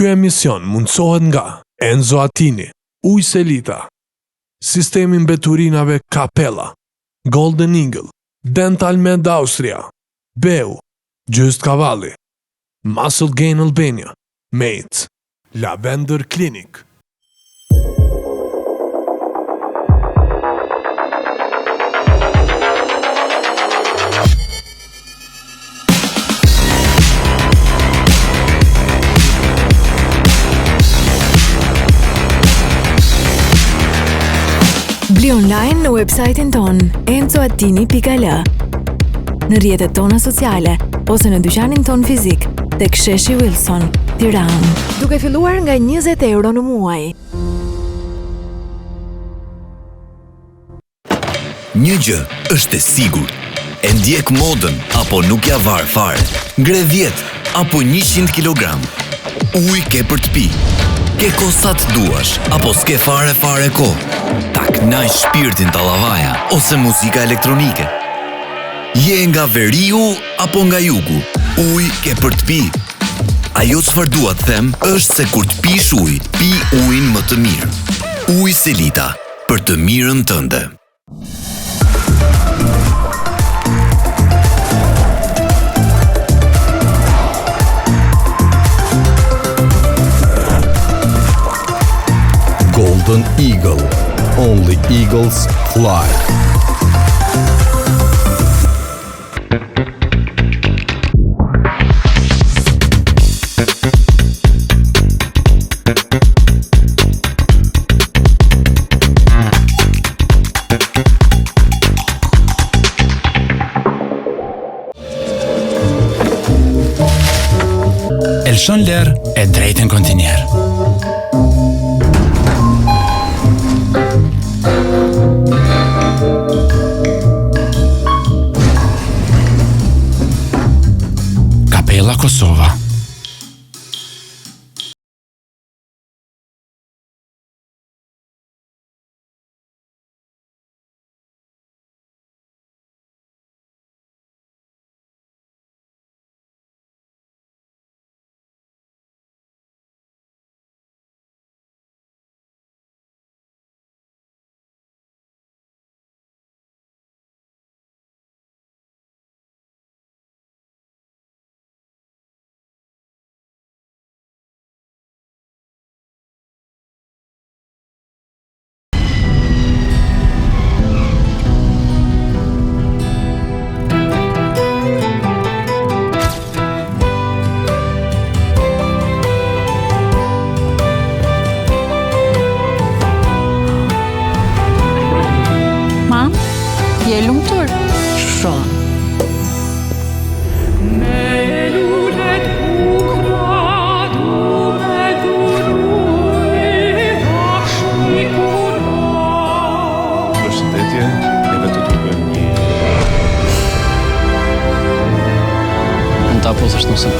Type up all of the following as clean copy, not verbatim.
Ky emision mundësohet nga Enzo Attini, Ujë Selita, Sistemi Mbeturinave Capella, Golden Eagle, Dental Med Austria, Beu, Gjyst Cavalli, Muscle Gain Albania, Mates, Lavender Clinic. Bli online në website-in ton enzoattini.al, në rrjetet tona sociale ose në dyqanin ton fizik tek Sheshi Wilson, Tiranë. Duke filluar nga 20 euro në muaj. Një gjë është e sigurt. E ndjek modën apo nuk ja var fare. Ngre 10 apo 100 kg. Ujë ke për të pi. Ke ko sa të duash, apo s'ke fare ko. Ta knaj shpirtin të lavaja, ose muzika elektronike. Je nga veriu, apo nga jugu. Uj ke për të pi. Ajo çfarë dua të them, është se kur të pish uj, pi ujin më të mirë. Ujë Selita, për të mirën tënde. Golden Eagle. Only eagles fly. Elshon Ler e drejtën kontinjer. Capella Kosova. Je lumtur? Shumë. Përshëndetje, neve të tregojmë një... Unë ta posësh nusën.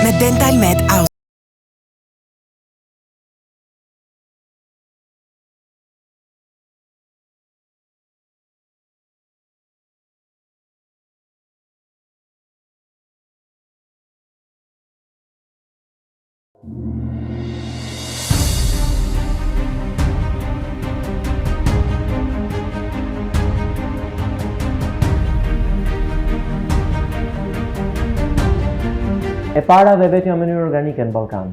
Me Dental Med Austria. E para dhe vetëm në mënyrë organike në Ballkan.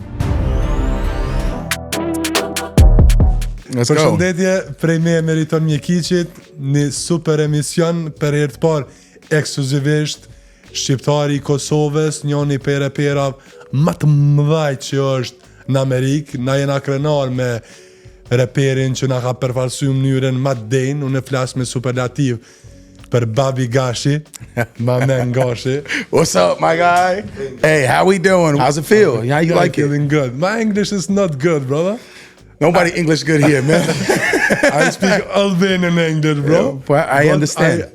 Përshëndetje, prej me Meriton Mjekiqit, një super emision për herë të parë ekskluzivisht shqiptari i Kosovës, njëri prej reperave më të mëdhaj që është në Amerikë. Na jena krenar me reperin që na ka përfaqësuar në mënyrën më të denjë, unë flas me superlativ për Babi Gashi, my man Gashi. What's up, my guy? Hey, how we doing? How's it feel? How you like it? Feeling good. My English is not good, brother. Nobody English good here, man. I speak Albanian English, bro. Yeah, I understand.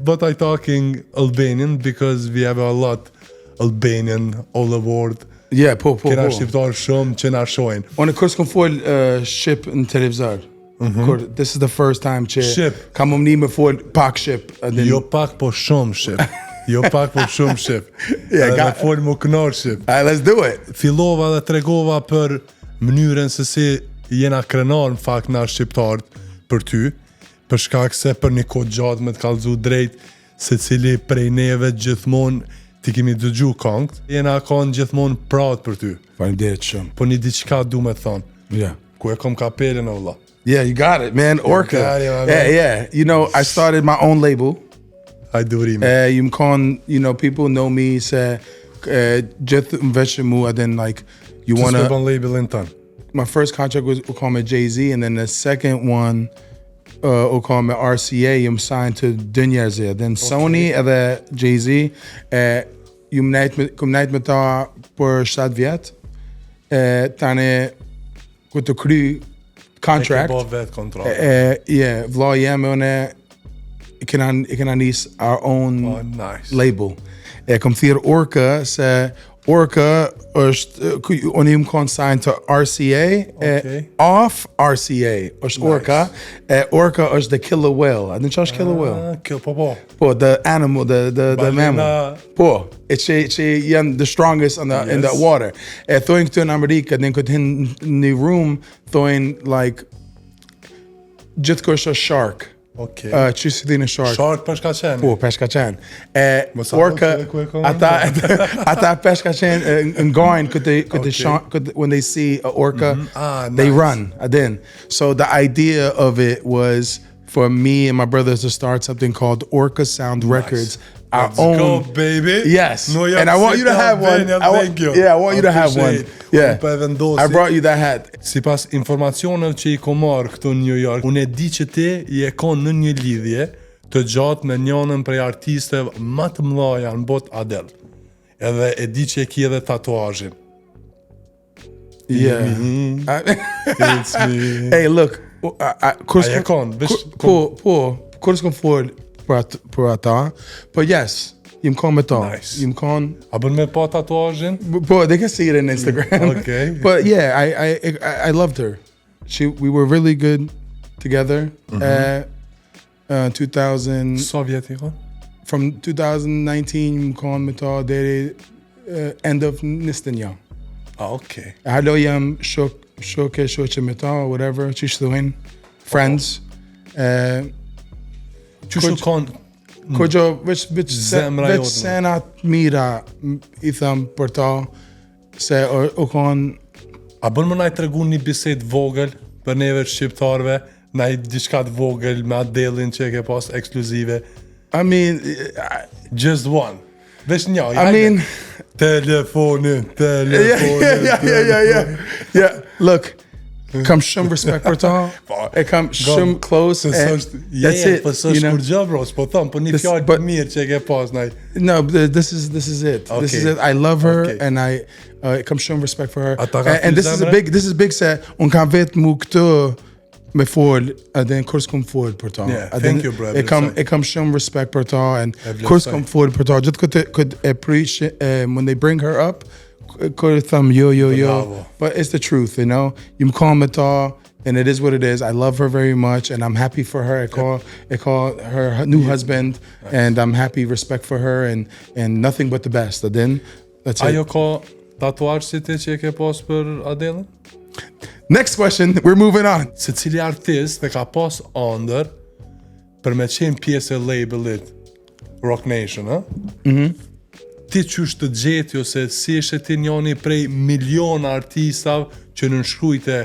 But I talking Albanian because we have a lot Albanian all the world. Yeah, po. Kena shqiptar shumë që na shohin. Unë kurs kom fol shqip në televizor. This is the first time që Shqip. kam një me fol pak shqip. Jo pak po shumë shqip. Jo pak po shumë shqip. Edhe me fol më kënar shqip. Let's do it. Fillova dhe tregova për mënyrën se si jena krenar në fakt na shqiptarët për ty, për shkak se për një kohë gjatë me të kallëzu drejt se cili prej neve gjithmonë ti kemi dëgju këngët, jena kanë gjithmonë proud për ty. Faleminderit shumë. Po një diçka du me thonë. Yeah. Ku e kom kapelën o vlla. Yeah, you got it, man. Orca. got it, my man. Yeah. You know, I started my own label. Hajdurim. You can, people know me, say, just investment, and then like, you Just wanna. on labelin ton. My first contract was with Jay-Z, and then the second one, called RCA. I'm signed to Dunyaze. Then Sony, the Jay-Z, you knajt me ta për 7 vjet. Tani ku të kry contract. E ke bo vet kontrakt. Yeah, vlla jeme unë e kena nis our own Nice. label. E kom thirr Orca se Orca është unë jam consigned to RCA, off RCA është Orca. Orca është the killer whale. A din ç'është killer whale? Po, the animal, the mammal. Po, që janë the strongest in the water. E thojnë këtu në Amerikë, din këtë hin në room, thojnë like gjithkush është shark. Okay. Që si thini shark? Shark peshkaqen. Po, peshkaqen. Orca, ata peshkaqen ngajnë këtë shark, when they see an orca, they run. Adin. So the idea of it was for me and my brothers to start something called Orca Sound Records. Our Let's own. go, baby. Yes. No, and I want you to have one. Thank you. Yeah, I want you to have one. Yeah. I brought you that hat. Sipas informacioneve që I kom marrë këtu në New York, unë e di që ti I e kon në një lidhje të gjatë me njënën prej artisteve më të mëdha në botë, Adele. Edhe e di që e ki edhe tatuazhin. Yeah. It's me. Hey, look. Ai e kon, Kur s'kom fol për ata, but yes, jim kon me ta. Nice. Jim kon. A bën me pa tatuazhin? But they can see it on Instagram. Okay. But yeah, I loved her. We were really good together. 2000. Sa vjet I kon? From 2019, jim kon me ta deri end of Nistenja. Okay. Halo jam shoqe me ta, whatever, qish thuhin, friends. Qështu kon Kojo, veç senat mira I them për ta, se u kon. A bën më naj të regu një bisedë vogël për neve shqiptarve, naj diçka të vogël me Adelin që e ke pas ekskluzive? I mean, just one. Veç një. I mean, telefonin. Yeah. Look, kam shumë respect për ta. E kam shumë close. That's it. Po s'është kur gjë, bro. Po thon, po një fjalë të mirë që e ke pas naj. No, this is it. Okay. This is it. I love her and I kam shumë respect for her. And this is big se un kam vetë mu këtë me fol, edhe kur s'kom fol për ta. Yeah, thank you, bro. E kam shumë respect për ta and kur s'kom fol për ta. Gjithë could appreciate when they bring her up. Could thumb yo. But it's the truth, you know. You call me ta, and it is what it is. I love her very much, and I'm happy for her. I call her new husband, and I'm happy, respect for her, and nothing but the best. Then that's it. Ajo ka tatuazh si ti që e ke pas për Adelën? Next question. We're moving on. Se cili artist e ka pas ëndër për me qenë pjesë e labelit Rock Nation, ha? Ti qysh të gjeti ose si ishe ti njoni prej milion artistave që nënshkrujte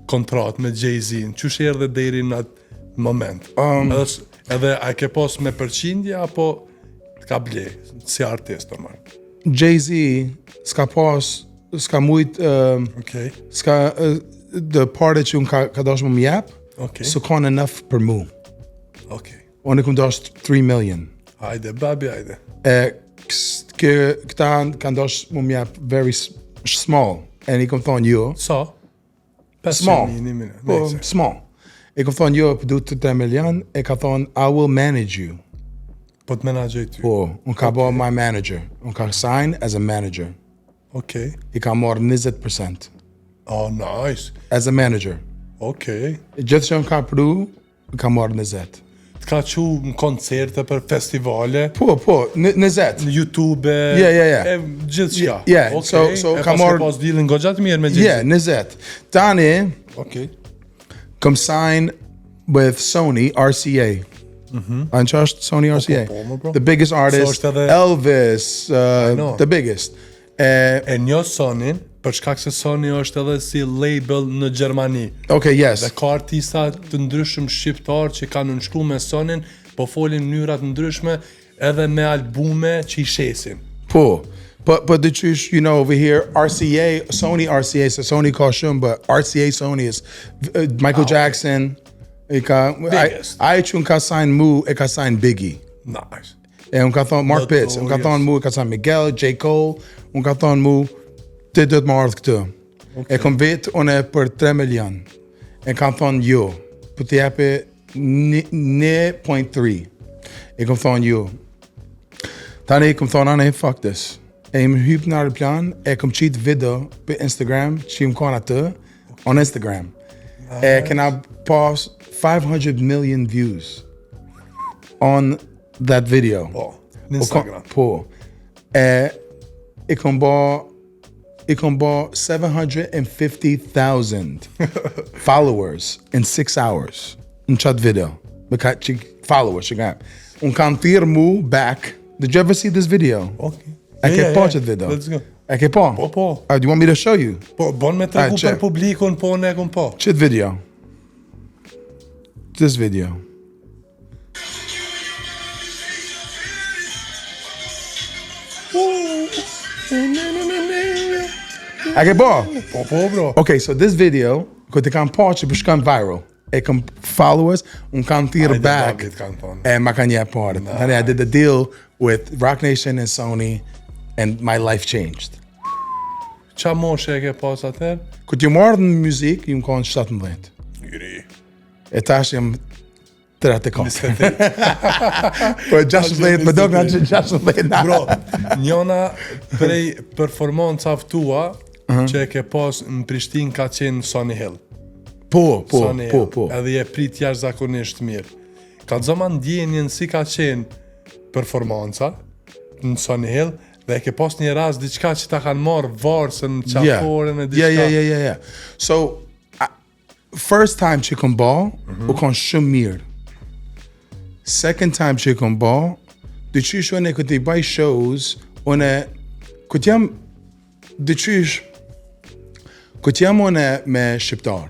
kontrat me Jay-Z, qysh erdhe deri në atë moment? Edhe a ke pas me përqindje apo ka ble si artist normal? Jay-Z s'ka mujt the part që unë ka dash më mjep, so kanë enough për mu. Unë e kum dash 3 million. Hajde, babi, hajde. Këta kanë dash më mjep very small. E i kom thonë jo. Sa? Small. Small. E kom thonë jo, du të 3 million. E ka thonë, I will manage you. Po të menagjoj ty? Po, unë ka bo my manager. Unë ka sign as a manager. I ka marrë 20%. Oh, nice. As a manager. Okej. Gjithë që më ka pru, ka marrë 20. Ka qu në koncerte për festivale, Po, 20. në YouTube, Yeah. gjithë qka. Yeah, Okej, so e ka pas marrë- ke pas dealin goxhat mirë me gjithë. 20. Tani, Okej. kom sign with Sony RCA. Anë që është Sony RCA? po, bro. The biggest artist, është edhe- Elvis, know. the biggest. E njo Sonin, për shkak se Sony është edhe si label në Gjermani. Okay, yes. Dhe ka artista të ndryshëm shqiptar që kanë nënshkru me Sonin, po folin mënyrat ndryshme edhe me albume që i shesin. Po. But the truth, you know, over here, RCA, Sony RCA, so Sony ka shumë, but RCA Sony is Michael Jackson. Biggest. Ai që unë ka sign Mu, e ka sign Biggie. Nice. E unë ka thonë Mark Pitts, unë ka thonë Mu, e ka sign Miguel, J. Cole, unë ka thonë Mu, ti do të më ardhë këtë. E kom vetë unë për 3 milion. E kam thonë jo, për të jepi 1.3. E kom thonë jo. Tani e kom thonë anë, fuck this. E im hyp në aeroplan, e kom qitë video për Instagram, që im kona të, on Instagram. E kena pas 500 million views on that video. Po, në Instagram. Po. I kom ba 750,000 followers in 6 hours në qatë video. Me ka që followers që ka. Unë kam thirë mu back. Did you ever see this video? Okay. E ke po qatë video? Let's go. E ke po? Po. Do you want me to show you? Po, bon me tregu check. për publikun, po ne kom po. Qëtë video? This video. A ke po? Po, bro. Okay, so this video, ko të kam po që për shkan viral. E kam followers, unë kam thirë back. David kanë thonë. E ma kanë jep parë. I did the deal with Rock Nation and Sony, and my life changed. Qa moshe e ke pas atër? Këtë ju marrë në muzik, ju më konë 17. Yri. E tash jam 34. Po 16, më do këna që 16. Bro, njona prej performancave tua që e ke pas në Prishtinë ka qenë Sony Hill. Po. Edhe je prit jashtëzakonisht mirë. Ka zoma ndjenjen si ka qenë performanca në Sony Hill dhe e ke pas një rast diçka që ta kanë marrë varsën në qaforën e diçka. Yeah. So, first time që kom ba, u kon shumë mirë. Second time që kom ba, dhe qysh unë e këtë i baj shows, unë këtë jam, dhe qysh, këtë jam unë me shqiptar.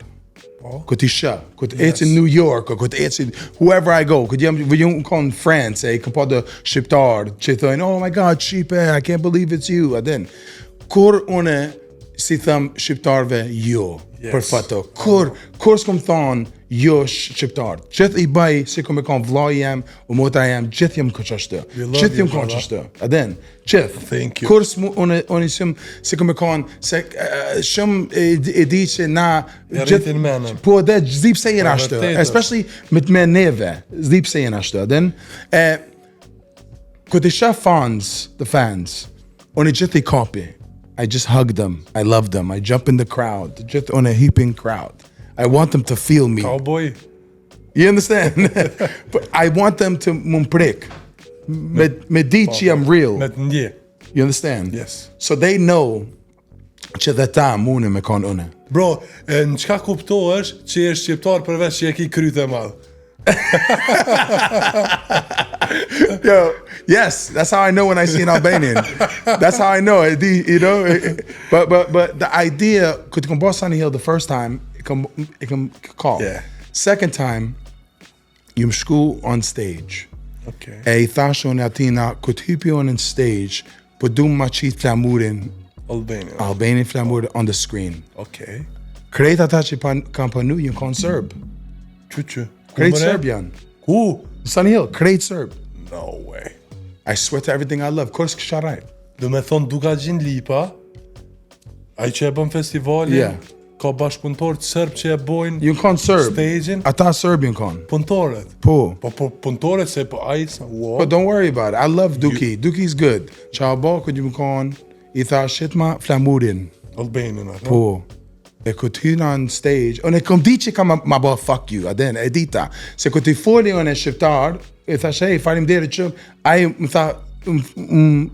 Këtë i shë, këtë eci New York, këtë eci whoever I go, këtë jam kon France, e këtë pa dhe shqiptar, që thëjnë, oh my God, Shqipe, I can't believe it's you, adin. Kur unë, si thëm shqiptarve, jo, për fato. Kur s'kom thonë, jo shqiptar. Gjithë i baj, si kom e kon vloj jem, u motra jem, gjithë jem këtë qashtë. Gjithë jem këtë qashtë. Adin, gjithë. Thank you. Kur unë shumë, si kom e kon, se shumë e di që na, rritin menën. Po dhe zdip se jenë ashtë. vërtetë. Especially me neve, zdip se jenë ashtë. Adin, këtë i shë the fans, unë i gjithë i copy. I just hug them. I love them. I jump in the crowd. Just on a heaping crowd. I want them to feel me. Cowboy. You understand? But I want them to mumprek. Me di që jam real. Me të ndje. You understand? Yes. So they know që dhe ta mune me kon une. Bro, në qka kuptohesh që je shqiptar përveç që je ki kryte madhë? Yo, yes, that's how I know when I see an Albanian. That's how I know it, you know. But the idea, could come boss Sunny Hill the first time, it can call. Yeah. Second time, you school on stage. Okay. E thashon atina could hypi on stage, but do ma qit flamurin Albanian flamurin on the screen. Okay. Krejt ata që kam panu jën kon Serb. Që. Krejt Serb janë. Ku? Sunny Hill, krejt Serb. No way. I swear to everything I love. Kërës kësha rajt. Do me thonë duka gjin lipa, ai që e bën festivalin, Yeah. ka bashkëpunëtor të sërb që e bojnë Jën kon Serb. stage-in, Ata Serb jën kon. punëtorët. Po. Po punëtorët se po ai wow. But don't worry about it. I love Duki. Duki's good. Qa ba këtë ju më kon, I tha shit ma flamurin. Albanian atë. Po. e ku t'hyna on stage, unë e kom di që kam ma bë fuck you, aden, e dita, se ku t'i foli unë e shqiptar, e thash, hey, faleminderit shumë, ai më tha,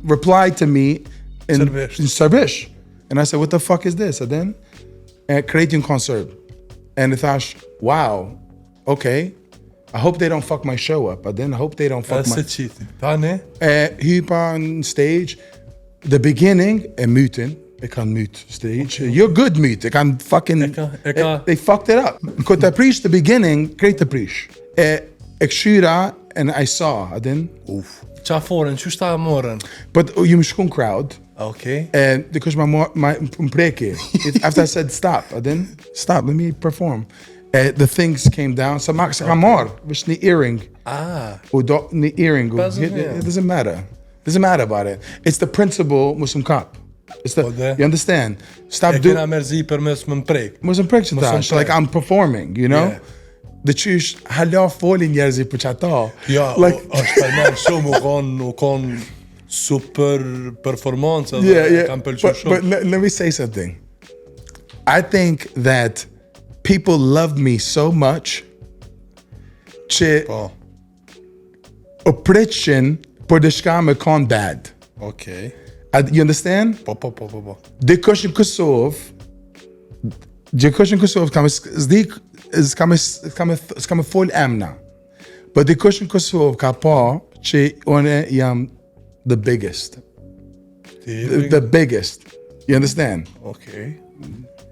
replied to me in Serbish. And I said, what the fuck is this? Aden, e krejt një concert. And I thash, wow, okay, I hope they don't fuck my show up. Aden, I hope they don't fuck my... Tani? Hypa on stage, the beginning, e mytin, e kanë myt stage. Okay. You're good myt, e kanë fucking... They fucked it up. Kër të prish the beginning, krejt të prish. E këshyra, and I saw, aden. Qa foren, që shta morën? But ju më shkun crowd. Okay. And because my mpreki, after I said stop, aden, stop, let me perform. The things came down. So Max Amor, which the earring. The earring. It doesn't matter. Doesn't matter about it. It's the principle Muslim cop. It's the, you understand? Stop doing. Muslim prek. Like I'm performing, you know. The qysh hala folin njerëzi për qata. Ja, like, është përmen shumë u kon super performance. But let me say something. I think that people loved me so much që o preqin për dishka me kon bad. Okay. You understand? Po. Dikush në Kosovë s'ka me fol emna. But dikush në Kosovë ka pa që une jam the biggest. The biggest. You understand? Okay.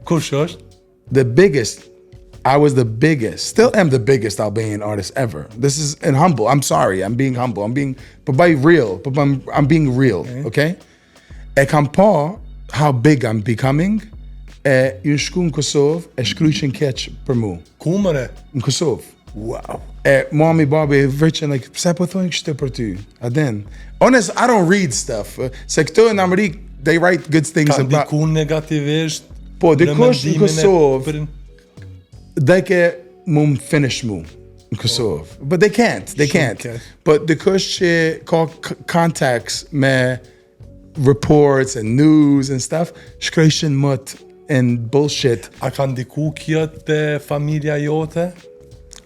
Kush është? The biggest. I was the biggest. Still am the biggest Albanian artist ever. This is humble. I'm sorry. I'm being humble. But by real. But I'm being real. Okay? E kam pa how big I'm becoming. E ju shku në Kosovë, e shkryshin keq për mu. Ku mëre? Në Kosovë. Wow. E mami, babi, vërqen, like, pse po thojnë kështë për ty? Aden. Honest, I don't read stuff. Se këto në Amerikë, they write good things about... Ka diku negativisht? Po, dikush në Kosovë, they ke mu më finish mu në Kosovë. But they can't. But dikush që ka contacts me reports and news and stuff, shkryshin mët and bullshit. A kanë diku kjo të familja jote?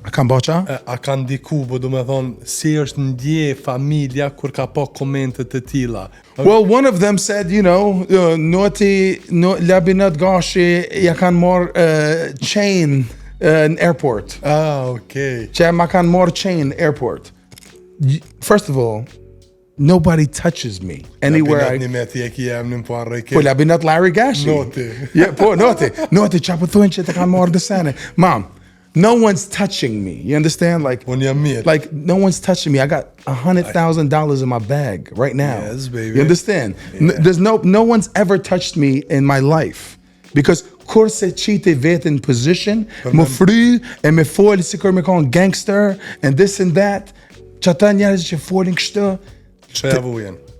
A kanë baqa? A kanë diku, po du me thonë, si është ndje familja kur ka po komentet të tila? Well, one of them said, you know, labinat gashi ja kanë marrë chain në airport. Okay. Që ma kanë marrë chain airport. First of all, nobody touches me anywhere. Po labinat Larry Gashi. Noti. Yeah, po noti qa po thonë që të kanë marrë dësene. Mom, no one's touching me. You understand? Like no one's touching me. I got $100,000 in my bag right now. Yes, baby. You understand? Yeah. There's no one's ever touched me in my life because kur se qiti vetin position, më fry e me fol si kur me kon gangster and this and that. Qata njerëz që folin kështu.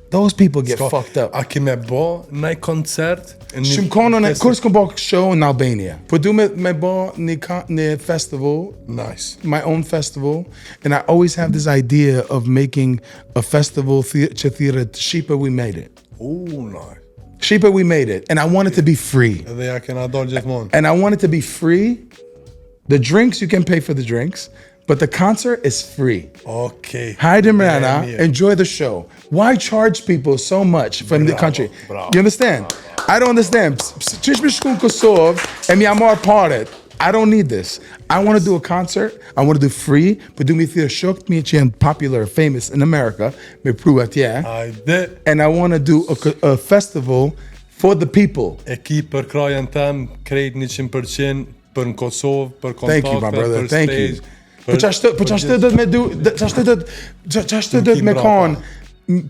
Those people get fucked up. A ki me bo naj koncert? Shumë kono kur s'kom bo show in Albania. Po du me bo një festival. Nice. My own festival. And I always have this idea of making a festival që thirët Shqipe we made it. Ooh, nice. Shqipe we made it. And I want it to be free. Edhe ja kena dol gjithmonë. And I want it to be free. The drinks, you can pay for the drinks. But the concert is free. Okay. Hajde Mirana, enjoy the show. Why charge people so much from the country? You understand? I don't understand. Qish me shku në Kosovë e mi amar paret. I don't need this. I want to do a concert. I want to do free. But do me thirë shokt me që janë popular, famous in America. Me pru atje. And I want to do a festival for the people. E ki për krajen tem, krejt 100% për në Kosovë, për kontakte, Thank you, my brother. për Thank stage. you. Po qashtë dhët me kon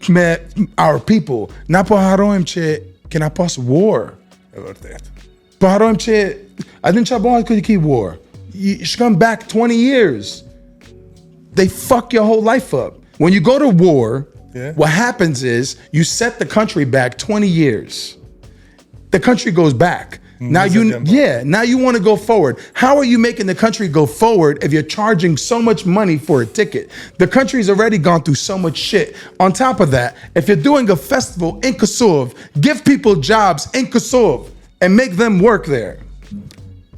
me our people. Na po harojmë që kena pas war. E vërtet. Po harojmë që adin qa bëhat këtë ki war. You come back 20 years. They fuck your whole life up. When you go to war, what happens is you set the country back 20 years. The country goes back. Now you want to go forward. How are you making the country go forward if you're charging so much money for a ticket? The country's already gone through so much shit. On top of that, if you're doing a festival in Kosovo, give people jobs in Kosovo and make them work there.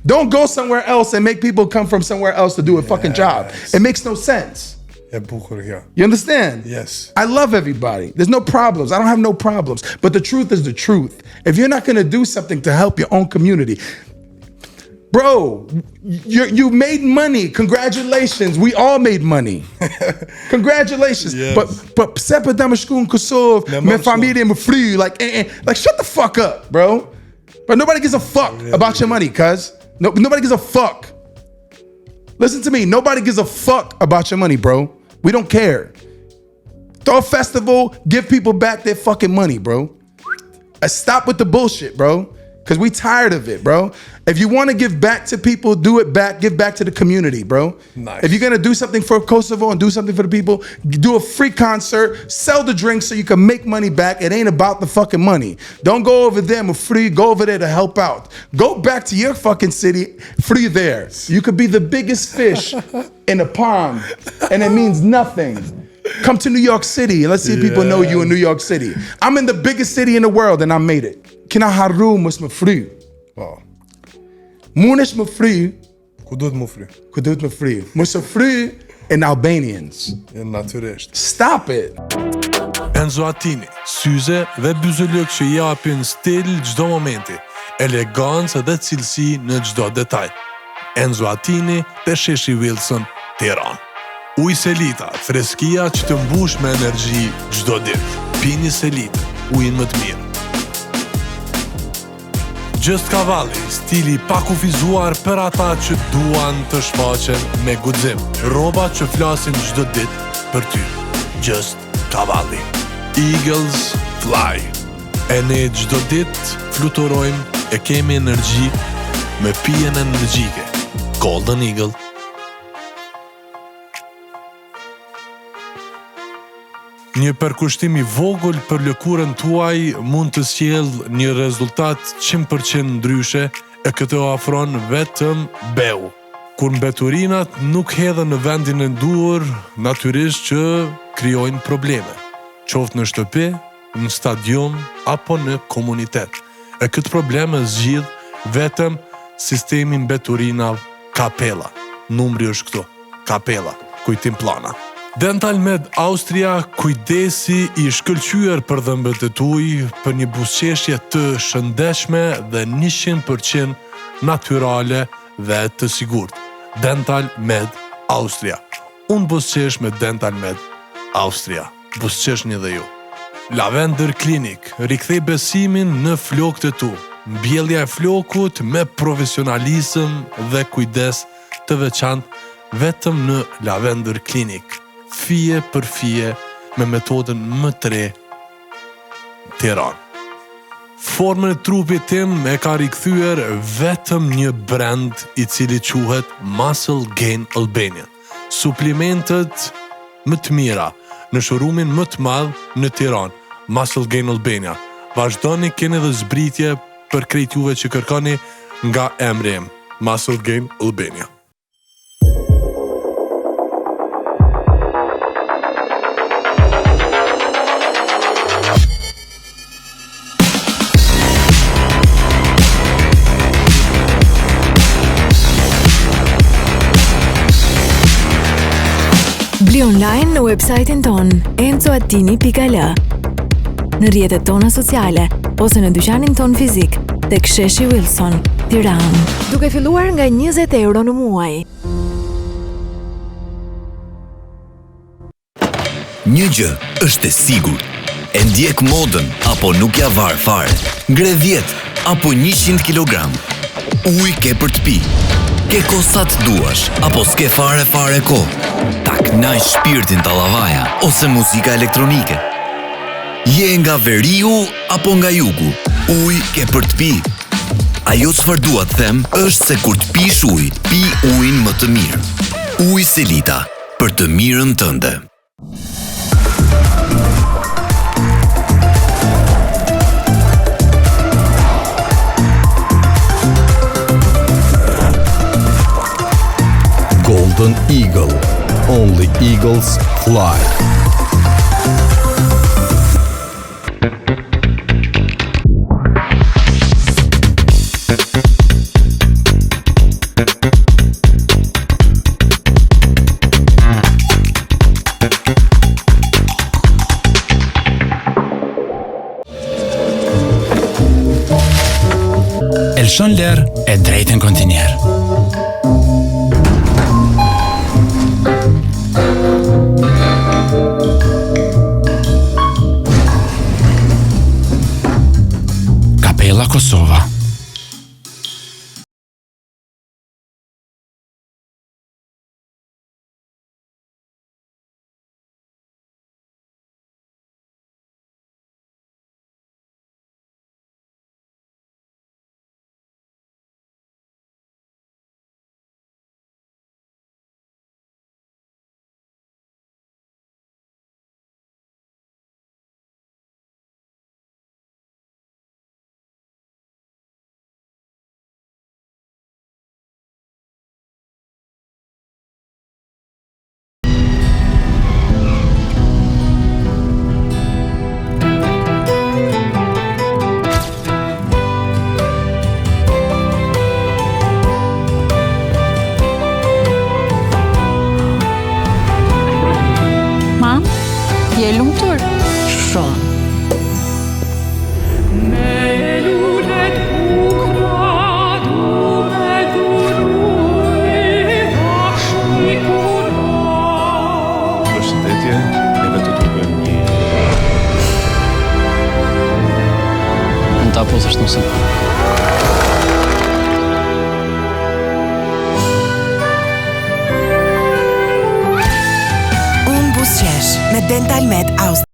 Don't go somewhere else and make people come from somewhere else to do a fucking job. It makes no sense. E bukur kjo. You understand? Yes. I love everybody. There's no problems. I don't have no problems. But the truth is the truth. If you're not going to do something to help your own community, bro, you made money. Congratulations. We all made money. Congratulations. Yes. But pse për ta më shku në Kosovë me familje më fry, like shut the fuck up, bro. But nobody gives a fuck about your money, cuz. Nobody gives a fuck. Listen to me. Nobody gives a fuck about your money, bro. We don't care. Throw a festival, give people back their fucking money, bro. Stop with the bullshit, bro. Because we tired of it, bro. If you want to give back to people, do it back. Give back to the community, bro. Nice. If you're going to do something for Kosovo and do something for the people, do a free concert, sell the drinks so you can make money back. It ain't about the fucking money. Don't go over there for free. Go over there to help out. Go back to your fucking city, free there. You could be the biggest fish in a pond, and it means nothing. Come to New York City and let's see if people know you in New York City. I'm in the biggest city in the world and I made it. Kina harru mos më fry. Po. Munesh më fry. Ku duhet më fry? Ku duhet më fry? Mos më fry in Albanians. Natyrisht. Stop it. Enzo Attini, syze dhe byzëlyk që japin stil çdo momenti, elegancë dhe cilësi në çdo detaj. Enzo Attini te Sheshi Wilson, Tiranë. Ujë Selita, freskia që të mbush me energji çdo ditë. Pini Selita, ujin më të mirë. Just Cavalli, stili pa kufizuar për ata që duan të shfaqen me guxim. Rroba që flasin çdo ditë për ty. Just Cavalli. Eagles Fly. E ne çdo ditë fluturojmë e kemi energji me pijen energjike. Golden Eagle. Një përkushtim I vogël për lëkurën tuaj mund të sjellë një rezultat 100% ndryshe e këtë ofron vetëm beu. Kur mbeturinat nuk hedhen në vendin e duhur, natyrisht që krijojnë probleme, qoftë në shtëpi, në stadium apo në komunitet. E këtë problem e zgjidh vetëm sistemi mbeturinav Capella. Numri është këtu, Capella, kujtim plana. Dental Med Austria, kujdesi I shkëlqyer për dhëmbët e tuaj për një buzëqeshje të shëndetshme dhe 100% natyrale dhe të sigurt. Dental Med Austria. Unë buzëqesh me Dental Med Austria. Buzëqeshni dhe ju. Lavender Clinic, rikthej besimin në flokët e tu. Mbjellja e flokut me profesionalizëm dhe kujdes të veçantë vetëm në Lavender Clinic. Fije për fije me metodën më të re Tiranë. Formën e trupit tim e ka rikthyer vetëm një brand I cili quhet Muscle Gain Albania. Suplimentet më të mira në showroomin më të madh në Tiranë, Muscle Gain Albania. Vazhdoni keni dhe zbritje për krejt juve që kërkoni nga emri im, Muscle Gain Albania. Bli online në website-in ton enzoattini.al, në rrjetet tona sociale ose në dyqanin ton fizik tek Sheshi Wilson, Tiranë. Duke filluar nga 20 euro në muaj. Një gjë është e sigurt. E ndjek modën apo nuk ja var fare. Ngre 10 apo 100 kg. Ujë ke për të pi. Ke ko sa të duash apo s'ke fare ko. Ta knaj shpirtin tallavaja ose muzika elektronike. Je nga veriu apo nga jugu. Ujë ke për të pi. Ajo çfarë dua të them është se kur të pish ujë, pi ujin më të mirë. Ujë Selita për të mirën tënde. Golden Eagle. Only eagles fly. Lëshon ler e drejtën kontinjer. Kapela Kosova. Je lumtur? Shumë. Përshëndetje, neve të tregojmë një Mund ta apozësh nusën. Me Dental Med Austria.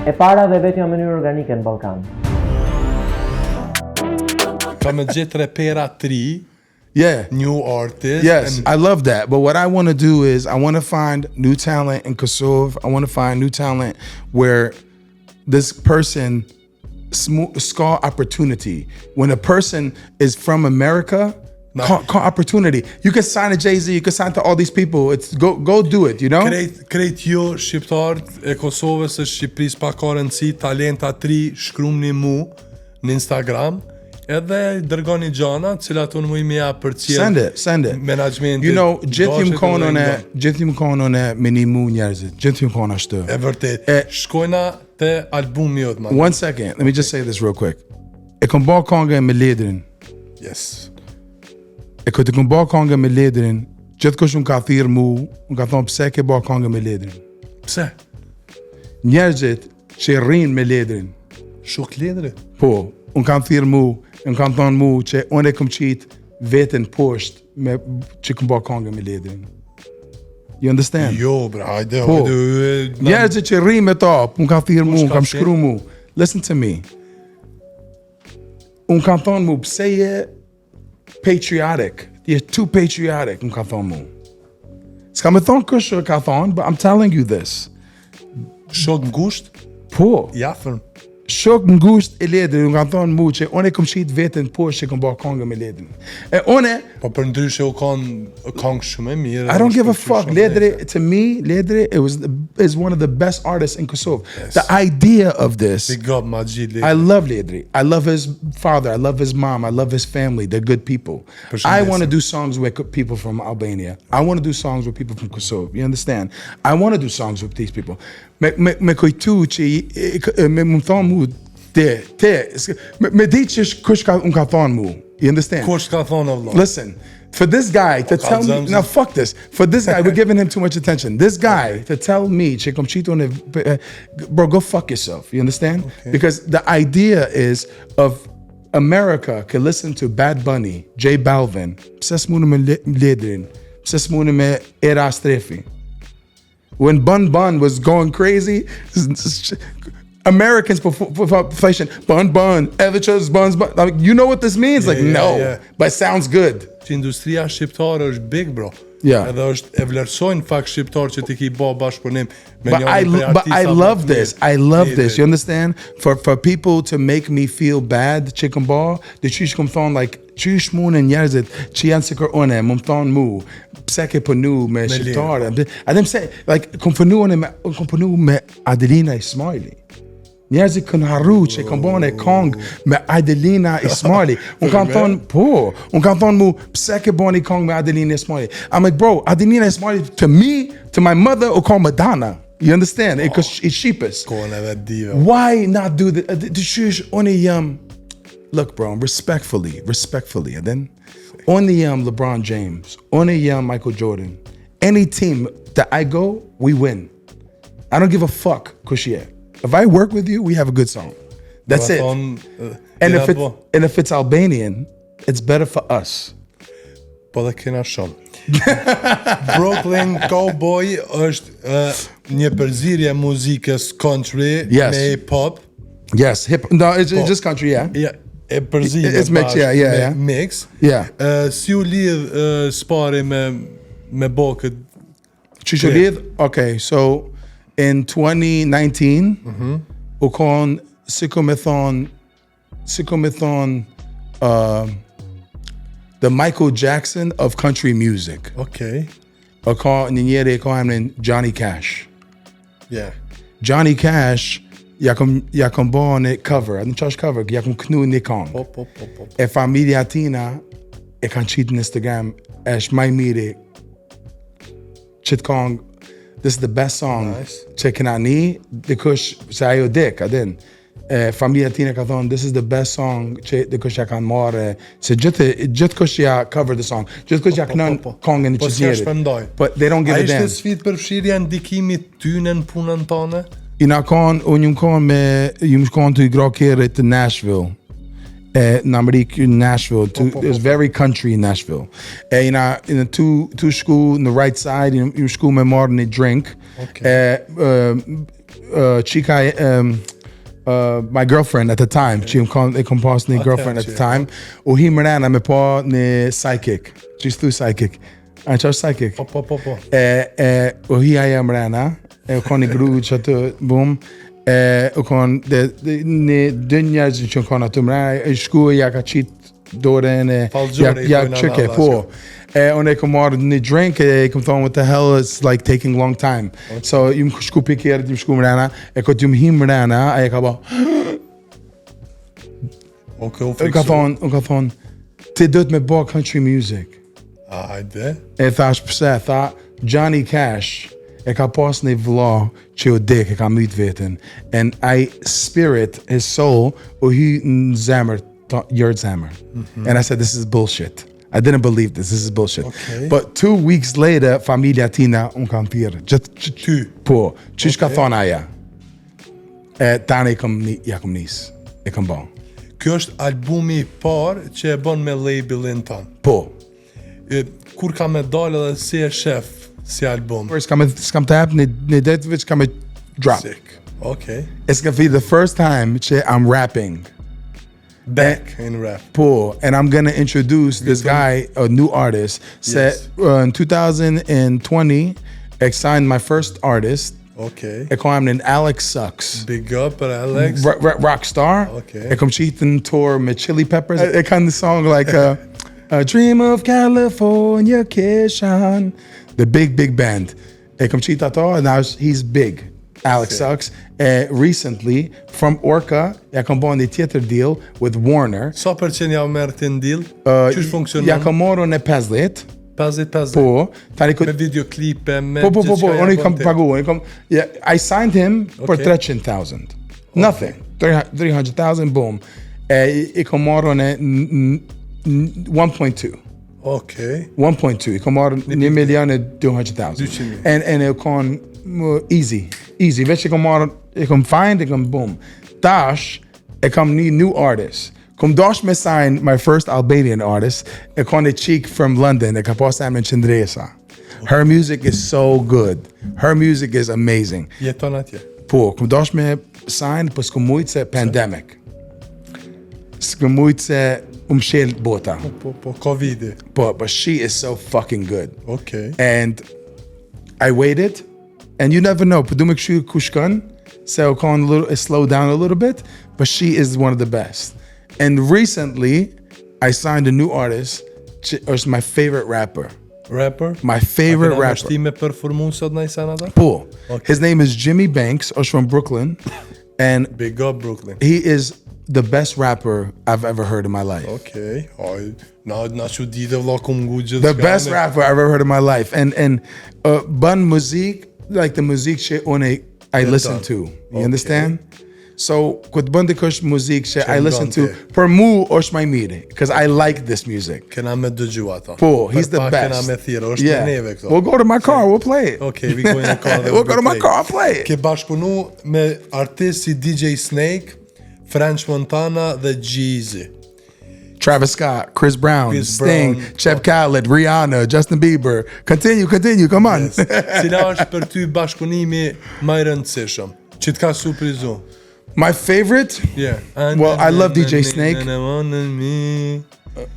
E para dhe vetëm në mënyrë organike në Ballkan. Ka me gjetë repera 3, Yeah. new artists. Yes, and I love that. But what I want to do is I want to find new talent in Kosovo. I want to find new talent where this person score opportunity. When a person is from America, call opportunity. You can sign to Jay-Z, you can sign to all these people. It's go do it, you know? Krejt jo shqiptarët e Kosovës, e Shqipërisë pa ka rëndësi, talenta 3, shkrumni mu në Instagram. Edhe dërgoni gjana, cilat unë mu imi ja për cilë. Send it. Menaxhmentit. You know, gjithim konë në minimu njerëzit. Gjithim konë ashtu. E vërtet. Shkojna te albumi jot, man. 1 second. Let me just say this real quick. E kom bërë kongë me Ledrin. Yes. E këtë kom bërë kongë me Ledrin, gjithë kush unë ka thirë mu, unë ka thonë pse ke bërë kongë me Ledrin. Pse? Njerëzit që rrinë me Ledrin. Shok Ledri? Po, unë kam thirë mu, unë kam thonë mu që unë e kom qitë vetën poshtë me që kom bërë kongë me Ledrin. You understand? Jo, bra, hajde. Po, njerëzit që rrinë me ta, unë kam thirë mu, unë kam shkru mu. Listen to me. Unë kam thonë mu, pse je patriotic. You're too patriotic, unë ka thonë mu. S'ka me thonë kështë ka thonë, but I'm telling you this. Shok ngusht? Po. Jafërm. Shok ngusht e Ledrin, unë ka thonë mu që unë e kom qitë vetën poshtë që kom bërë kongë me Ledrin. E unë... Po për ndryshe u kongë shumë e mirë. I don't give a fuck. Ledri, to me, Ledri, is one of the best artists in Kosovo. Yes. The idea of this... Big up, Majid Ledri. I love Ledri. I love his father. I love his mom. I love his family. They're good people. I want to do songs with people from Albania. I want to do songs with people from Kosovo. You understand? I want to do songs with these people. Me kujtu që me më thonë mu me di që kush unë ka thonë mu. You understand? Kush ka thonë Allah? Listen, for this guy to tell me, now fuck this, for this guy, we're giving him too much attention. This guy to tell me që kom qitë unë, bro, go fuck yourself. You understand? Okay. Because the idea is of America can listen to Bad Bunny, J Balvin, pse s'mune me Ledrin, pse s'mune me Era Strefi. When Bun was going crazy, Americans fashion Bun, Evitchas, Buns, like, you know what this means? Yeah, like, no, but it sounds good. Industria shqiptare është big, bro. Yeah. Edhe është e vlerësojnë fakt shqiptar që ti ki bë bashkëpunim me But I love this. I love this. You understand? For people to make me feel bad, chicken ball, the qysh kom thonë, like, qysh mu në njerëzit që janë sikur une, më thonë mu, pse ke punu me shqiptare. A them say, like, kom punu me Adelina Ismaili. Njerëzit kanë harru që kom bën e kong me Adelina Ismaili. Unë kam thonë, unë kam thonë mu, pse ke bën e kong me Adelina Ismaili? I'm like, bro, Adelina Ismaili, to me, to my mother, u call Madonna. You understand? Because it's cheapest. Why not do the look, bro, respectfully, and then only LeBron James, only Michael Jordan. Any team that I go, we win. I don't give a fuck, Kushia. If I work with you, we have a good song. That's it. And if it's Albanian, it's better for us. Po dhe kena shumë. Brooklyn Cowboy është një përzierje muzikës country me pop. Yes, no, it's just country, yeah. Yeah, e përzierje. It's mix, yeah. Mix. Yeah. Si u lidh spari me bokët? Që u lidh? Okay, so in 2019, u kon sikur me thon the Michael Jackson of country music. Okay. U kon një njeri e ka emrin Johnny Cash. Yeah. Johnny Cash ja kom bën një cover, në çash cover, ja kom knu një kong. Po. E familja tina e kanë qitë në Instagram, është maj miri qëtë kong, this is the best song që këna një, dikush se ajo dik, adin. Familja tina ka thonë, this is the best song që dikush ja kanë marre, se gjithë kush ja cover the song, gjithë kush ja kënën kongën në qëtë njerit. But they don't give a damn. A ishte sfit për fshirja ndikimit tyne në punën tane? Unë jam kon të gra kere të Nashville. Në Amerikë, Nashville. It's very country in Nashville. In two shku në right side, ju shku me marrë një drink. My girlfriend at the time, e kom pas një girlfriend at the time, u hi më rena me pa një psychic. Që through psychic. A që është psychic? Po. U hi aja më rena, u kon një gru që të bum, u kon një dë njerëz që kon atë më rena, e shku e ja ka qitë dorën e ja qëke, po. Unë e kom marrë një drink e kom thonë, what the hell is like taking long time. So, ju më shku pikirët, ju më shku më rena, e këtë ju më hi më rena, e ka ba, unë ka thonë, ti dhët me ba country music. Hajde. E thash pse, tha, Johnny Cash e ka pas një vla që u dik, e ka myt vetën. And I spirit, his soul, u hy në zemër, your zemër. And I said, this is bullshit. I didn't believe this is bullshit. Okay. But 2 weeks later, familja tina unë kam thirë. Ty? Po, qysh ka thonë aja? Tani ja kom nis, e kom bon. Kjo është albumi i parë që e bën me labelin tanë. Po. Kur ka me dalë dhe si e shef si album? S'kam të hap një detë që kam e drop. Sick. Okay. It's gonna be the first time që I'm rapping. Back in rap. Po, and I'm gonna introduce this guy, a new artist. Yes. In 2020, I signed my first artist. Okay. E kom emrin Alex Sucks. Big up për Alex. Rockstar. Okay. E kom qitën tour me Chili Peppers. E kanë the song like a Dream of California Kishan. The big band. E kom qitë ato, and now he's big. Alex Sucks. Recently, from Orca, ja kom bën një tjetër deal with Warner. Sa përqen ja u merë të deal? Qysh funksionon? Ja kom morë në 50. 50. Po. Me videoklipe, me... Po, unë I kam pagu. I signed him for 300,000. Nothing. 300,000, boom. I kom morë në 1.2. Okay. 1.2. I kom morë 1,200,000. And I kom easy. Veç I kom morë, I kom find, I kom boom. Tash, I kom një new artist. Kom dash me sign my first Albanian artist, e kon a chick from London, e ka pas emrin Qendresa. Her music is so good. Her music is amazing. Jeton atje. Po, kom dash me sign, po s'kom mujt se pandemic. S'kom mujt se mshel bota. Po, Covidi. But she is so fucking good. Okay. And I waited, and you never know. Po du me këshu kushkan, se o ka it slowed down a little bit, but she is one of the best. And recently, I signed a new artist, është my favorite rapper. Rapper? My favorite rapper. A kena me performu sot në Isanata? Po. Okay. His name is Jimmy Banks, është from Brooklyn. And Big up Brooklyn. He is the best rapper I've ever heard in my life. Okay. Na që ditë vla kum ngu gjithë. The best rapper I've ever heard in my life. And bën muzik, like the muzik që I listen to. You understand? So, këtë bën dikush muzik që I listen to, për mu është më mirë, because I like this music. Kena me dëgju ata. Po, he's the best. Kena me thirë, është të neve këto. We'll go to my car, we'll play it. Okay, we go in the car. We'll go to my car, I'll play it. Ke bashkëpunu me artist si DJ Snake, French Montana dhe Jeezy. Travis Scott, Chris Brown, Sting, Chef Khaled, Rihanna, Justin Bieber. Continue, come on. Yes. Cila është për ty bashkëpunimi më i rëndësishëm? Që të ka surprizu? My favorite? Yeah. Well, I love DJ Snake.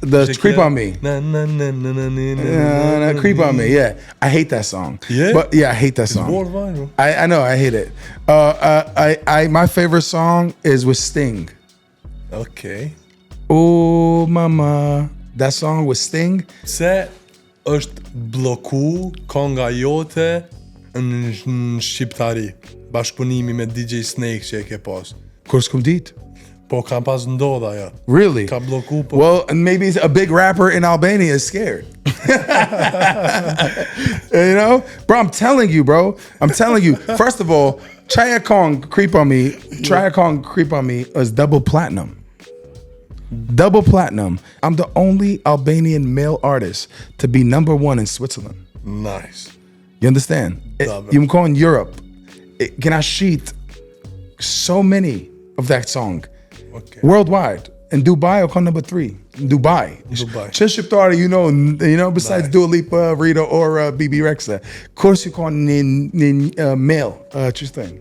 The Creep on Me. Creep on Me, yeah. I hate that song. Yeah? But yeah, I hate that song. It's worldwide. I know, I hate it. My favorite song is with Sting. Okay. Oh, mama. That song with Sting. Se është bloku konga jote në shqiptari. Bashkëpunimi me DJ Snake që e ke pas. Kur s'kum dit? Po kam pas ndodha ja. Really? Ka bloku po. Well, maybe a big rapper in Albania is scared. You know? Bro, I'm telling you, bro. First of all, Chaya Kong Creep on Me is double platinum. Double platinum. I'm the only Albanian male artist to be #1 in Switzerland. Nice. You understand? You go in Europe. Can I sheet so many of that song? Okay. Worldwide. In Dubai, I come #3. In Dubai. Shqiptari, you know, besides Dua Lipa, Rita, or BB Rexa. Of course, you call male. Just thing.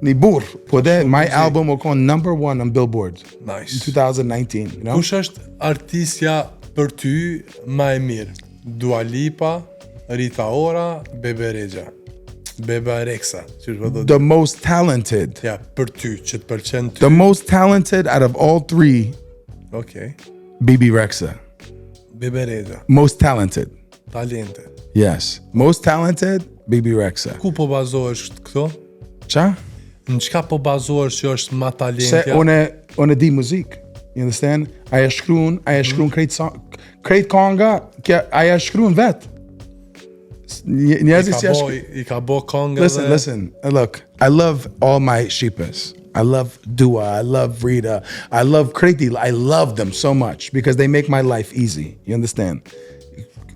Ni burr. Po dhe, my album will come #1 on Billboard. Nice. In 2019, you know? Kush është artistja për ty më e mirë? Dua Lipa, Rita Ora, Bebe Rexha. Bebe Rexha. The most talented. Ja, për ty, që të pëlqen ty. The most talented out of all three. Okay. BB Rexa. Bebe Rexha. Most talented. Talente. Yes. Most talented, BB Rexa. Ku po bazohesh këto? Qa? Në çka po bazohesh që është ma talentja? Se unë di muzik. You understand? Aja shkruan krejt konga, aja shkruan vet. I ka bo konga dhe... Listen, look, I love all my sheepas. I love Dua, I love Rita, I love Kriti, I love them so much because they make my life easy. You understand?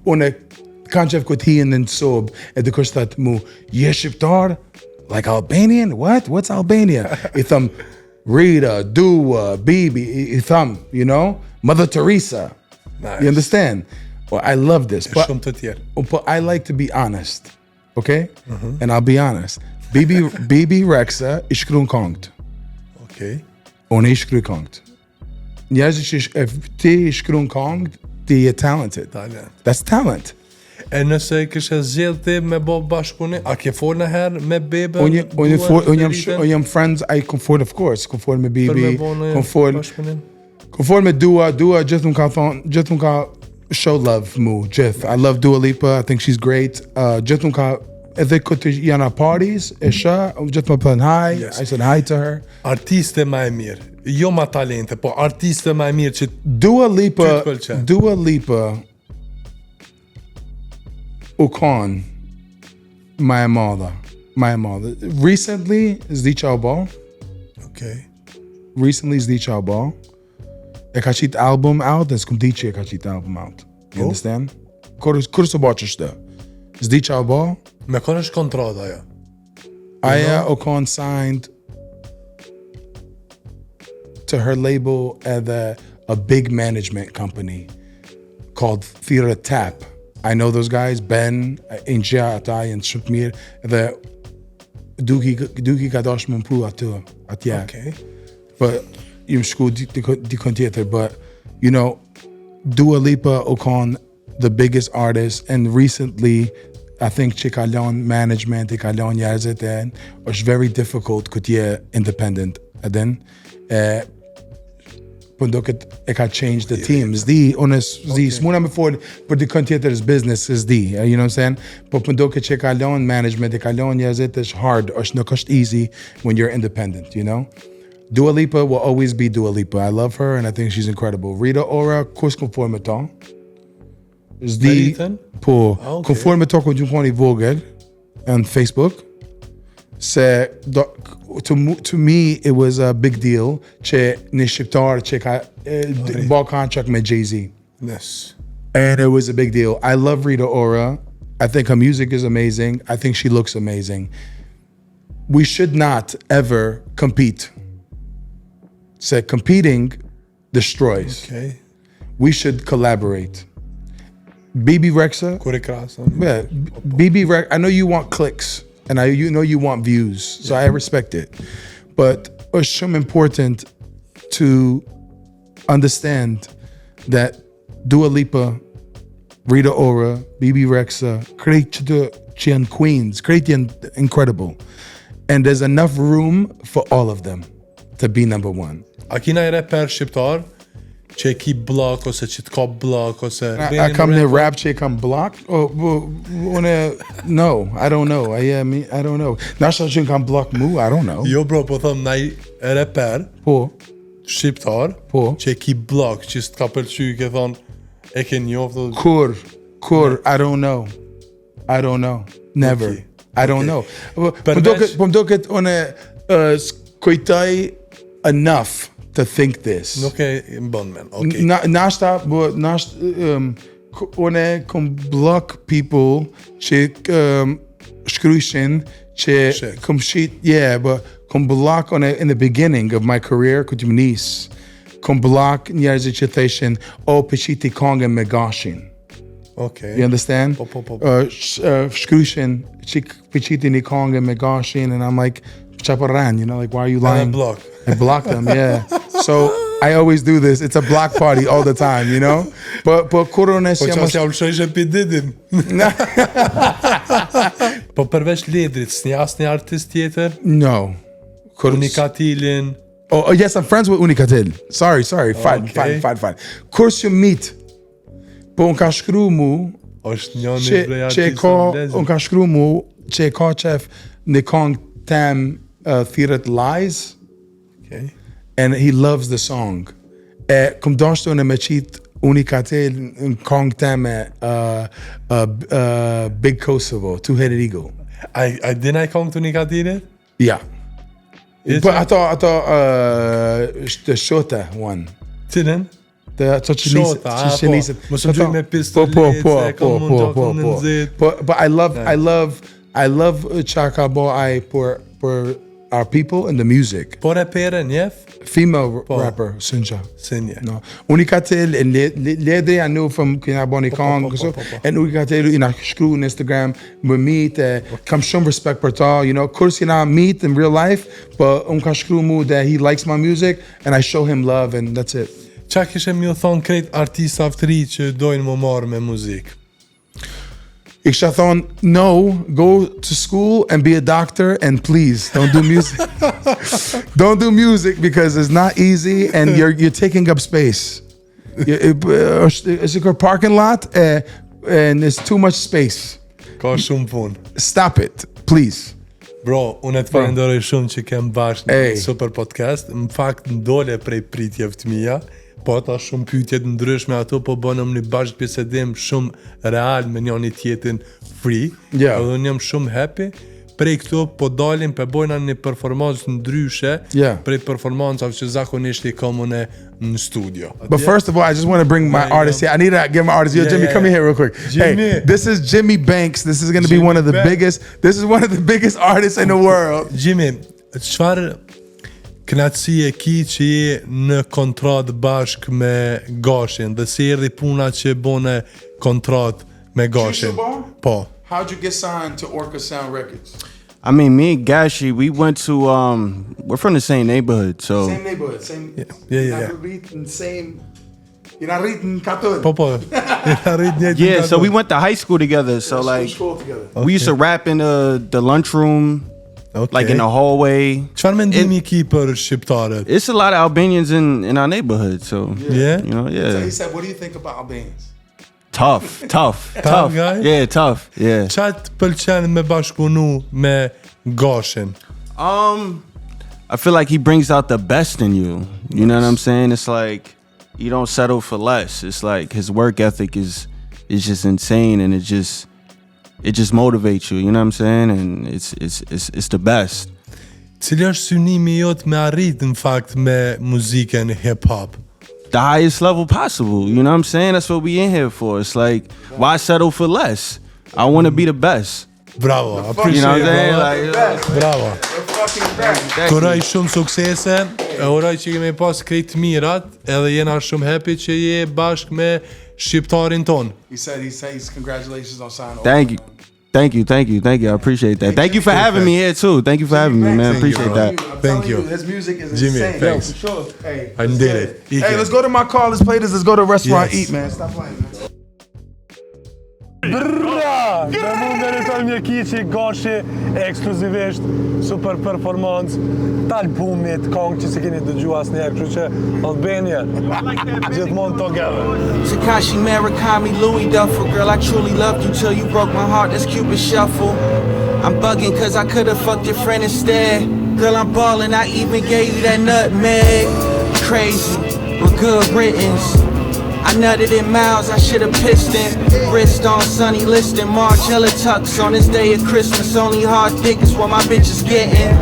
Unë kanë qef këtë hien në sob, e dikush thot mu, je shqiptar? Like Albanian? What? What's Albania? I thëm Rita, Dua, Bibi, I thëm, you know? Mother Teresa. Nice. You understand? Well, I love this. But I like to be honest. Okay? And I'll be honest. BB Rexa I shkruan kongt. Okay. Unë I shkruaj kongt. Njerëzit që ti I shkruan kongt, ti je talented. Talent. That's talent. E nëse kështë zgjedh ti me bo bashkëpunim, a ke folë në herë me Bebe? Unë jam friends, I kom folë, of course. Kom folë me Bibi, kom folë me Dua gjithë ka thonë, gjithë ka show love mu, gjithë. I love Dua Lipa, I think she's great. Gjithë ka, edhe këtë janë parties, e shë, gjithë më përën hi, yes. I said hi to her. Artiste ma e mirë, jo ma talente, po artiste ma e mirë që Dua Lipa u kon ma e madha. Recently, zdi qau ba. Okay. Recently, zdi qau ba. E ka qit album out, dhe s'kum di që e ka qit album out. You understand? Kur së ba që shtë? Zdi qau ba. Me kër është kontrata, ja? Aja u kon signed to her label edhe a big management company called Theater Tap. I know those guys, Ben, Inja, ata janë shumë mirë, dhe Duki ka dash më mpru atje. Okay. But, jam shku dikon tjetër, but You know, Dua Lipa Ocon, the biggest artist, and recently, I think që kalon management, I kalon njerëzit e është very difficult këtë independent. Edin, po ndoket e ka change the team. Zdi, s'muna me fol për dikën tjetër business zdi, you know what I'm saying? Po ndoket që kalon management, I kalon njerëzit është hard, nuk është easy when you're independent, you know? Dua Lipa will always be Dua Lipa. I love her and I think she's incredible. Rita Ora, kus konform me ta. Zdi, po, konform me ta kur gjumkoni vogël on Facebook. Se, to me, it was a big deal që një shqiptar që ka bought contract me Jay-Z. Yes. And it was a big deal. I love Rita Ora. I think her music is amazing. I think she looks amazing. We should not ever compete. So competing destroys. Okay. We should collaborate. BB Rexha. Yeah, BB Rex. I know you want clicks, and you know you want views, so I respect it. But it's so important to understand that Dua Lipa, Rita Ora, BB Rexha, create queens, create incredible, and there's enough room for all of them to be number one. A kina I rapper shqiptar që e ki block ose që t'ka block ose I come to rap që e kam block? No, I don't know. I don't know. Nashta që kam block mu, I don't know. Jo bro, po thëm nai rapper shqiptar që e ki block që s'ka pëlqy ke thon e ke njoftë. Kur, I don't know. Never. Okay. I don't know. Po mdoket kujtoj enough to think this. Nuk e mbon men. Okay. Nashta, une kom block people që shkryshin që kom shit, but kom block in the beginning of my career, këtë më nis, kom block njerëzit që theshin, pëqiti kongën me gashin. Okay. You understand? Po. Shkryshin që pëqiti një kongën me gashin, and I'm like, chaparran, you know, like, why are you lying? I block them, yeah. So I always do this. It's a block party all the time, you know? But korones jam shojë pididin. Po përveç Ledrit, s'ni asnjë artist tjetër? No. Unikatilin. Oh, yes, I'm friends with Unikatil. Sorry. Fine. Kurs you meet. Po unë ka shkru mu është njëni prej artistëve. Unë ka shkru mu që ka qef në kong tem Thirët Lies. Okay. And he loves the song. Kom dashtu në me qit Unikatil në kong teme Big Kosovo, Two-Headed Eagle. Didn't I kong të Unikatilit? Yeah. But I thought the Shota one. Cilën? Shota, mos më gjoj me pistolet, But I love Chaka Boy for our people and the music. Po rapperën, Female rapper, Sinja. No. Unikatil and Ledri I knew from Kinaboni Kong. And Unikatil I shkru on Instagram. We meet, kam shumë respect për ta, you know. Kurs I meet in real life, but ka shkru mu that he likes my music and I show him love and that's it. Qa kishe mi thonë krejt artistave të ri që dojnë më marrë me muzikë? Ik kisha thonë, no, go to school and be a doctor and please don't do music. Don't do music because it's not easy and you're taking up space. It's a parking lot and there's too much space. Ka shumë punë. Stop it, please. Bro, unë të falenderoj shumë që kem bashkë në super podcast. Në fakt ndole prej pritjeve të mia, po ata shumë pyetjet ndryshme ato po bënëm një bashkë bisedim shumë real me njëri tjetrin free. Yeah. Dhe unë jam shumë happy. Prej këto po dalim po bojna një performancë ndryshe prej performancave që zakonisht I kam unë në studio. But first of all, I just want to bring my artist here. I need to get my artist. Yo, Jimmy, come in here real quick. Jimmy. Hey, this is Jimmy Banks. This is going to be one of the biggest. This is one of the biggest artists in the world. Jimmy, çfarë kënaqësi e ki që je në kontratë bashk me Gashin dhe si erdhi puna që bone kontratë me Gashin? Po. How'd you get signed to Orca Sound Records? I mean, me and Gashi, we went to, we're from the same neighborhood, so. Same neighborhood, same. Yeah. Same Jena rritën katër. Po. Yeah, so we went to high school together. So like, we used to rap in the lunchroom, like in the hallway. Çfarë mendimi ki për shqiptarët? It's a lot of Albanians in our neighborhood, so Yeah? you know, So yeah. he said, what do you think about Albanians? Tough. guy? Yeah, tough. Yeah. Çat pëlqen me bashkunu me Gashin? I feel like he brings out the best in you. You know what I'm saying? It's like you don't settle for less. It's like his work ethic is just insane, and it just motivates you. You know what I'm saying? And it's the best. Cili është synimi jot me arrit në fakt me muzikën hip hop? The highest level possible. You know what I'm saying? That's what we in here for. It's like, why settle for less? I want to be the best. Bravo, appreciate You know what I'm saying? it. Like, Bravo. Kuraj shumë suksese, e uroj që kemi pas krejt mirat, edhe jena shumë happy që je bashk me shqiptarin ton. He said he's congratulations on signing. Thank you. I appreciate that. Thank you for having me here too. Thank you for having me, man. Appreciate that. Thank you. His music is Jimmy, insane. thanks. For sure. Hey, I did it. Hey, let's go to my car. Let's play this. Let's go to a restaurant, Yes. eat, man. Stop playing, man. Bra! Me mund meriton Mjekiçi, Gashi, ekskluzivisht, super performance, të albumit, kong që si keni dëgju asnjëherë, kështu që Albania, gjithmonë together. Takashi Murakami, Louis Duffel, girl, I truly loved you till you broke my heart, that's Cupid Shuffle. I'm bugging cause I could've fucked your friend instead. Girl, I'm ballin', I even gave you that nutmeg. Crazy, but good riddance. I nutted in miles, I should've pissed in. Wrist on Sunny Liston, Margiela Tux on this day of Christmas. Only hard dick is what my bitch is getting.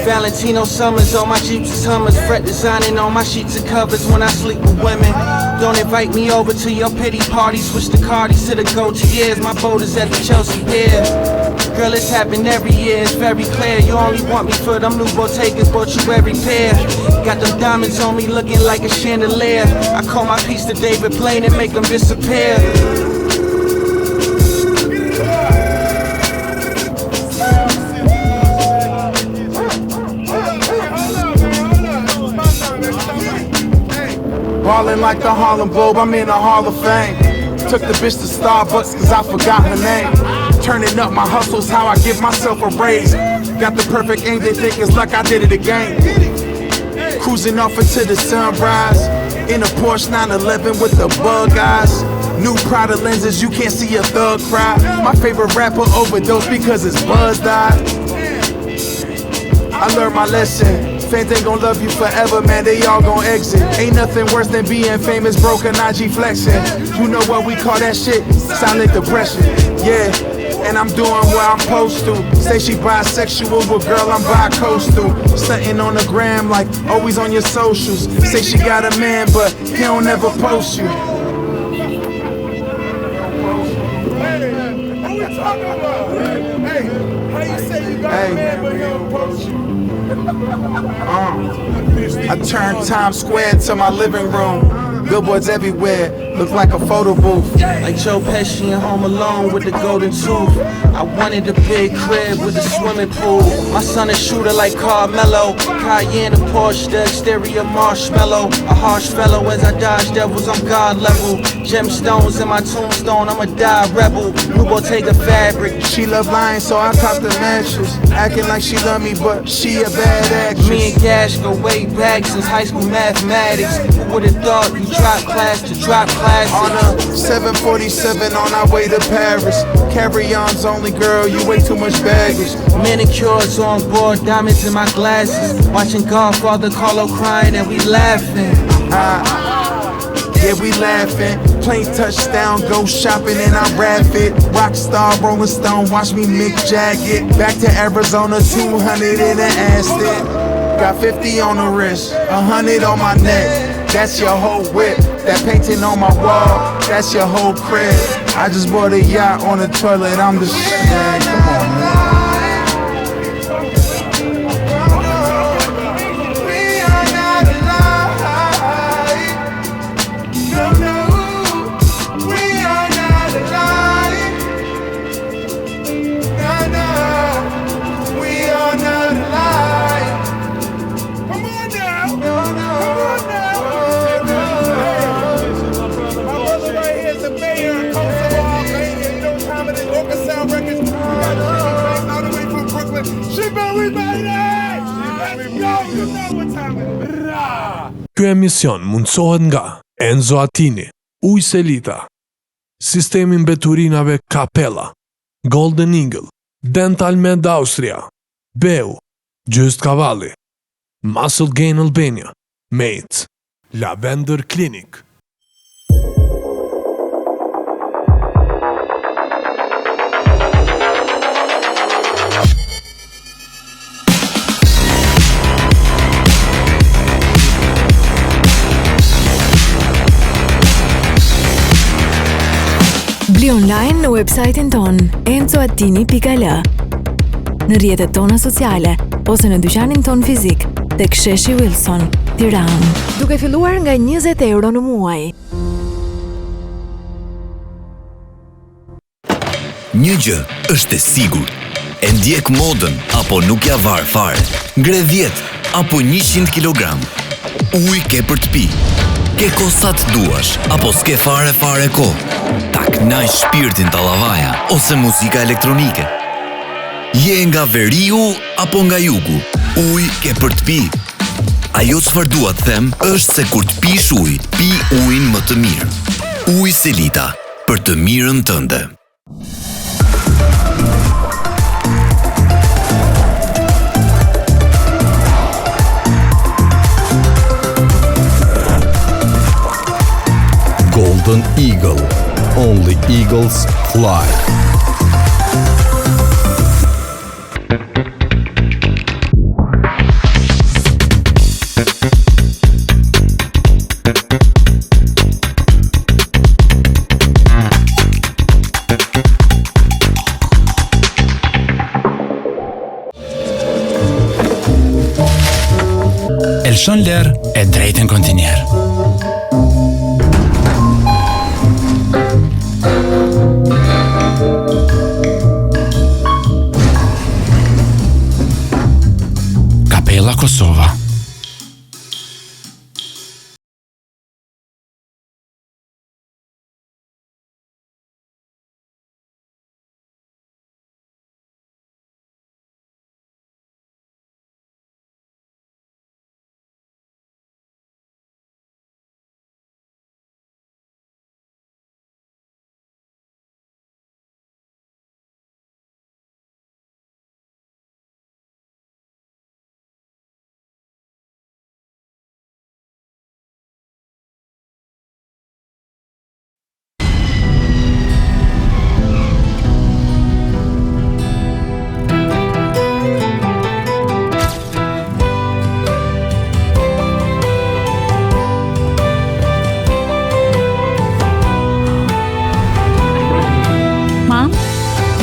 Valentino summers on my Jeeps is Hummers. Fret designing on my sheets and covers when I sleep with women. Don't invite me over to your pity party. Switch the Cardis to the Gaultiers. My boat is at the Chelsea Pier. Girl, it's happened every year, it's very clear. You only want me for them new Bottegas, bought you every pair. Got them diamonds on me looking like a chandelier. I call my piece to David Blaine and make them disappear. Ballin' like the Harlem Globe, I'm in the Hall of Fame. Took the bitch to Starbucks cause I forgot her name. Turning up my hustle's how I give myself a raise. Got the perfect aim, they think it's like I did it again. Cruising off into the sunrise. In a Porsche 911 with the bug eyes. New Prada lenses, you can't see a thug cry. My favorite rapper overdosed because his buzz died. I learned my lesson. Fans ain't gon' love you forever, man, they all gon' exit. Ain't nothing worse than being famous, broken IG flexing. You know what we call that shit? Silent depression, yeah. And I'm doing what I'm supposed to. Say she bisexual, but girl, I'm bi-coastal. Stunting on the gram like always on your socials. Say she got a man, but he don't ever post you. I turned Times Square to my living room. Billboards everywhere, look like a photo booth. Like Joe Pesci in Home Alone with the golden tooth. I wanted a big crib with a swimming pool. My son a shooter like Carmelo. Cayenne, a Porsche, the exterior marshmallow. A harsh fellow as I dodge devils, I'm God level. Gemstones in my tombstone, I'm a die rebel. New Bottega fabric. She love lying, so I cop the mattress. Acting like she love me, but she a bad actress. Me and Gash go way back since high school mathematics. Who would've thought you drop class to drop class? On a 747 on our way to Paris. Carry-ons only, girl, you way too much baggage. Manicures on board, diamonds in my glasses. Watching Godfather Carlo crying and we laughing. Yeah, we laughing. Plane touchdown, go shopping and I rap it. Rockstar, Rolling Stone, watch me Mick Jagger. Back to Arizona, 200 in an Aston. Got 50 on the wrist, 100 on my neck. That's your whole whip. That painting on my wall, that's your whole crib. I just bought a yacht on the toilet, I'm the shit. Man, come on, man. Ky emision mundsohet nga Enzo Attini, Ujë Selita, Sistemi Mbeturinave Capella, Golden Eagle, Dental Med Austria, Beu, Just Cavalli, Muscle Gain Albania, Mates, Lavender Clinic. Bli online në website-in ton enzoattini.al, në rrjetet tona sociale ose në dyqanin ton fizik tek Sheshi Wilson, Tiranë. Duke filluar nga 20 euro në muaj. Një gjë është e sigurt. E ndjek modën apo nuk ja var fare. Ngre 10 apo 100 kg. Ujë ke për të pi. Ke ko sa të duash, apo s'ke fare ko. Ta knaq shpirtin të lavaja, ose muzika elektronike. Je nga veriu apo nga jugu. Ujë ke për të pi. Ajo çfarë dua të them është se kur të pish ujë, pi ujin më të mirë. Ujë Selita, për të mirën tënde. Golden Eagle. Only eagles fly. Elshon Ler e drejtën kontinjer. Capella Kosova.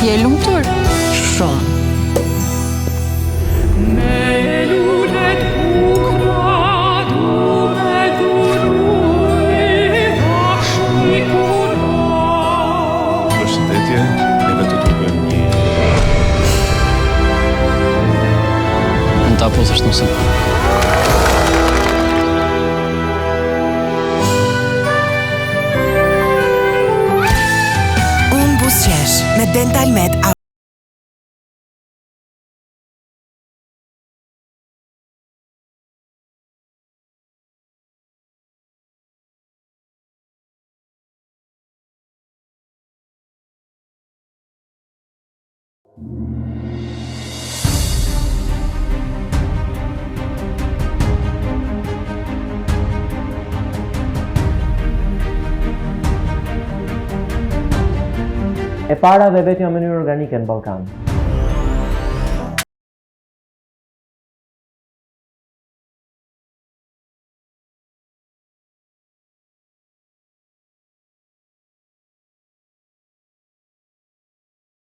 Je lumtur? Shumë. Përshëndetje, neve të dukem një... Mund ta pusësh nusën. Me Dental Med Austria. E para dhe vetja mënyrë organike në Ballkan.